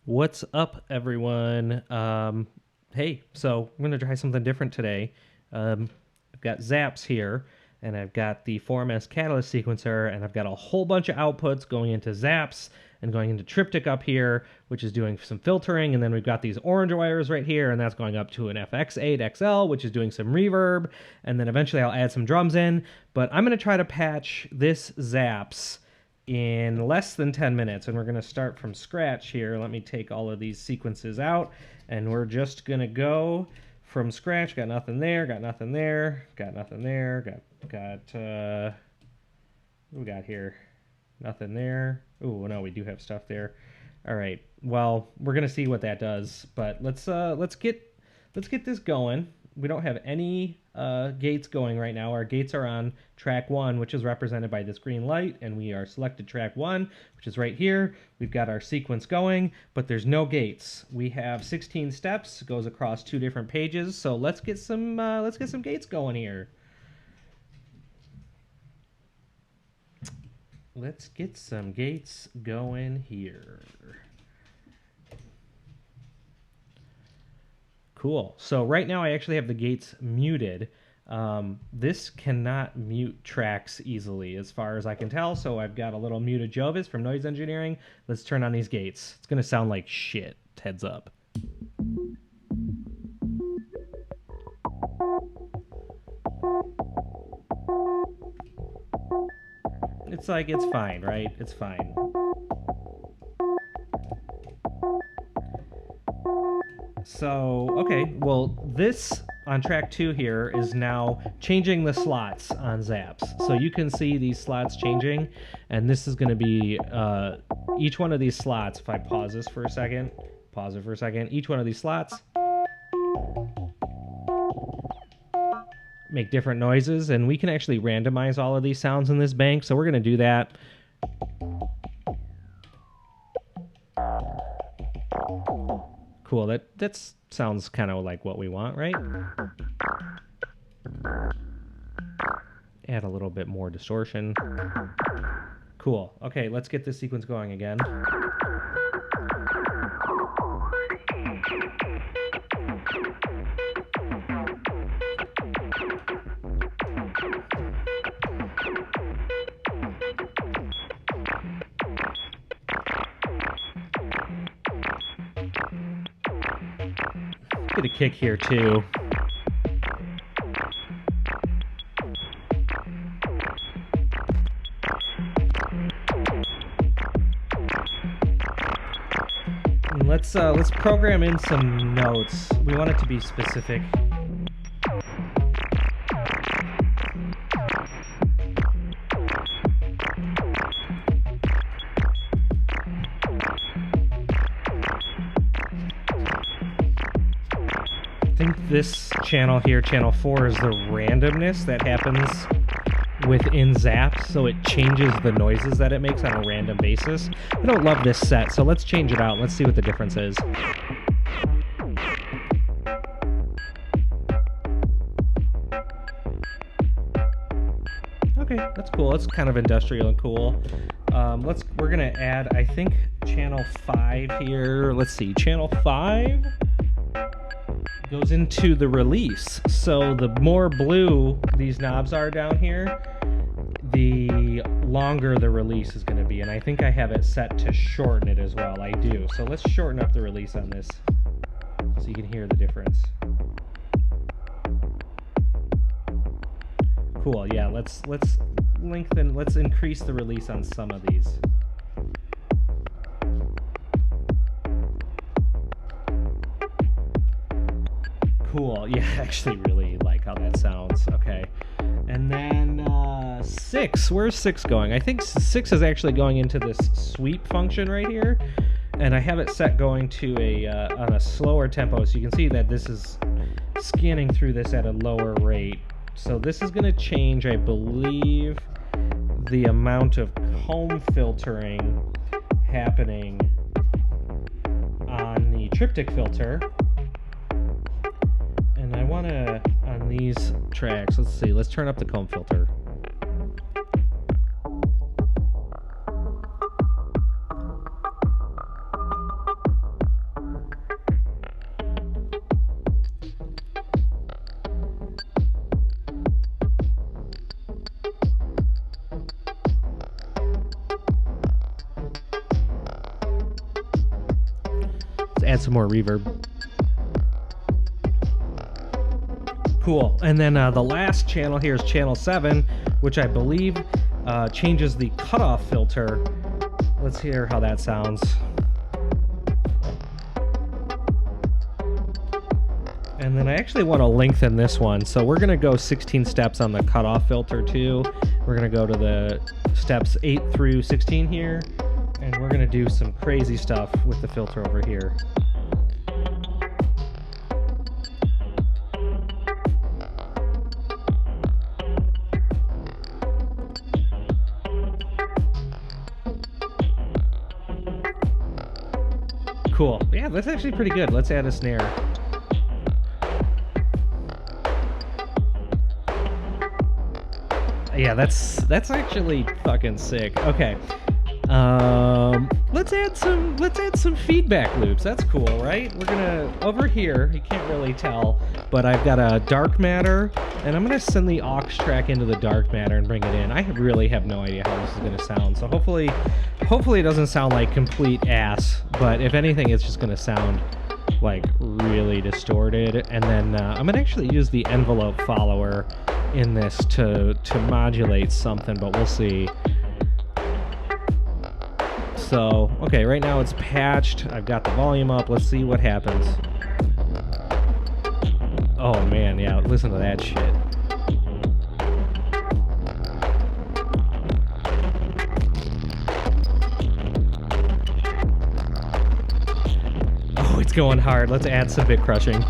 What's up, everyone? Hey, so I'm going to try something different today. I've got Zaps here, and I've got the 4MS Catalyst sequencer, and I've got a whole bunch of outputs going into Zaps and going into Triptych up here, which is doing some filtering, and then we've got these orange wires right here, and that's going up to an FX8XL, which is doing some reverb, and then eventually I'll add some drums in, but I'm going to try to patch this Zaps in less than 10 minutes, and we're going to start from scratch here. Let me take all of these sequences out, and we're just going to go from scratch. Got nothing there, got nothing there, got nothing there, what do we got here? Nothing there. Oh no, we do have stuff there. All right, well, we're going to see what that does, but let's get this going. We don't have any gates going right now. Our gates are on track 1, which is represented by this green light, and we are selected track 1, which is right here. We've got our sequence going, but there's no gates. We have 16 steps, goes across 2 different pages. So let's get some gates going here. Let's get some gates going here. Cool. So right now I actually have the gates muted. This cannot mute tracks easily as far as I can tell, so I've got a little muted Jovis from Noise Engineering. Let's turn on these gates. It's going to sound like shit. Heads up. It's like, it's fine, right? It's fine. So, okay, well, this on track 2 here is now changing the slots on Zaps. So you can see these slots changing, and this is going to be each one of these slots. If I pause this for a second, pause it for a second, each one of these slots make different noises, and we can actually randomize all of these sounds in this bank, so we're going to do that. Cool, that sounds kind of like what we want, right? Add a little bit more distortion. Cool. Okay, let's get this sequence going again. Get a kick here too. And let's program in some notes. We want it to be specific. I think this channel here, channel 4, is the randomness that happens within Zaps, so it changes the noises that it makes on a random basis. I don't love this set, so let's change it out. Let's see what the difference is. Okay, that's cool. It's kind of industrial and cool. We're gonna add, I think, channel 5 here. Let's see, channel 5 goes into the release. So the more blue these knobs are down here, the longer the release is going to be. And I think I have it set to shorten it as well. I do. So let's shorten up the release on this so you can hear the difference. Cool. Yeah, let's lengthen, let's increase the release on some of these. Cool. Yeah, I actually really like how that sounds. Okay. And then 6. Where's 6 going? I think 6 is actually going into this sweep function right here. And I have it set going to on a slower tempo. So you can see that this is scanning through this at a lower rate. So this is going to change, I believe, the amount of comb filtering happening on the Triptych filter. And I want to, on these tracks, let's see, let's turn up the comb filter. add some more reverb. Cool. And then the last channel here is channel 7, which I believe changes the cutoff filter. Let's hear how that sounds. And then I actually want to lengthen this one, so we're going to go 16 steps on the cutoff filter too. We're going to go to the steps 8 through 16 here, and we're going to do some crazy stuff with the filter over here. Cool. Yeah, that's actually pretty good. Let's add a snare. Yeah, that's actually fucking sick. Okay. Let's add some feedback loops. That's cool, right? We're gonna over here, you can't really tell, but I've got a dark matter, and I'm gonna send the aux track into the dark matter and bring it in. I really have no idea how this is gonna sound. So hopefully it doesn't sound like complete ass, but if anything, it's just gonna sound like really distorted. And then I'm gonna actually use the envelope follower in this to modulate something, but we'll see. So, okay, right now it's patched. I've got the volume up. Let's see what happens. Oh man, yeah, listen to that shit. Oh, it's going hard. Let's add some bit crushing.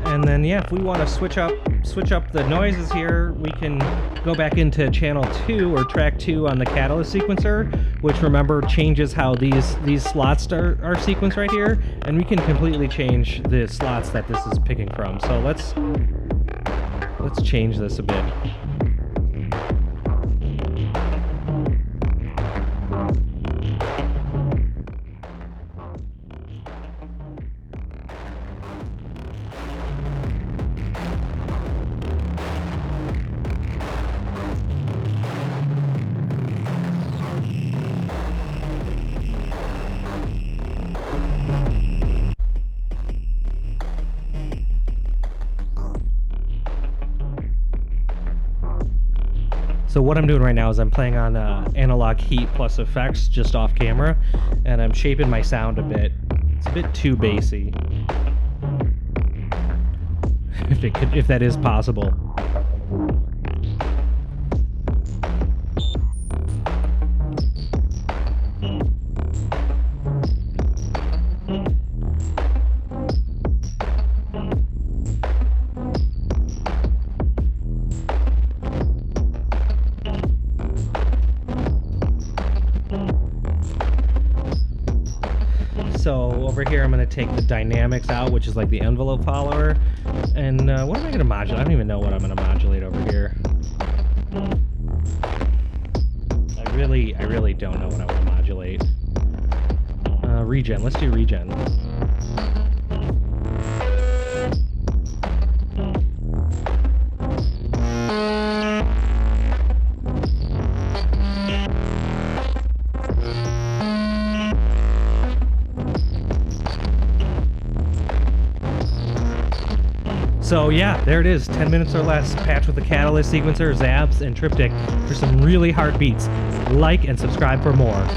And then yeah, if we want to switch up the noises here, we can go back into channel 2 or track 2 on the catalyst sequencer, which remember changes how these slots are sequenced right here, and we can completely change the slots that this is picking from. So let's change this a bit. So what I'm doing right now is I'm playing on analog heat plus effects just off camera, and I'm shaping my sound a bit. It's a bit too bassy, if that is possible. So over here I'm going to take the dynamics out, which is like the envelope follower. And what am I going to modulate? I don't even know what I'm going to modulate over here. I really don't know what I want to modulate. Regen. Let's do regen. So yeah, there it is, 10 minutes or less, patch with the catalyst sequencer, Zaps, and Triptych for some really hard beats. Like and subscribe for more.